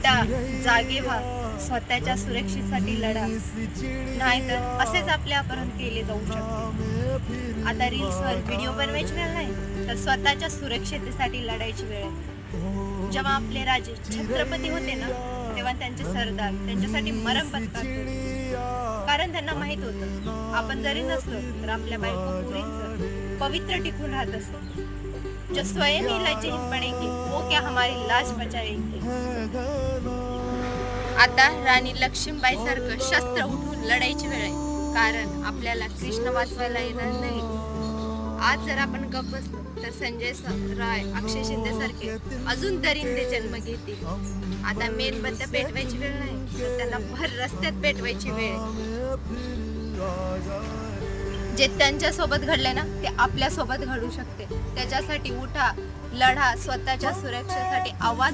उठा, जागे व्हा, स्वतःच्या सुरक्षेसाठी लढा, नाहीतर असेच आपल्या अपहरण केले जाऊ शकते. आता रील्सवर व्हिडिओ बनवायची वेळ नाही, तर स्वतःच्या सुरक्षिततेसाठी लढायची वेळ आहे. जेव्हा आपले राजे छत्रपती होते ना, तेव्हा त्यांचे सरदार त्यांच्यासाठी मरण पत्करत, कारण त्यांना माहित होतं आपण जरी नसलो तर आपल्या बायको मुलींचं पवित्र टिकून राहत असत. जो स्वयं ही लज्जित पडेगी वो क्या हमारी लाज बचाएगी. आता राणी लक्ष्मीबाई सारखं शस्त्र उठवून लढायची वेळ आहे, कारण आपल्याला कृष्ण वाचवायला येणार नाही. आज जर आपण गप्प बसलो तर संजय राय, अक्षय शिंदे सारखे अजून दरिंदे जन्म घेतील. आता मेणबत्त्या पेटवायची वेळ नाही, तर त्यांना भर रस्त्यात पेटवायची वेळ आहे. जे त्यांच्या सोबत घडले ना ते आपल्या सोबत घडू शकते. त्याच्यासाठी उठा, लढा, स्वतःच्या सुरक्षेसाठी आवाज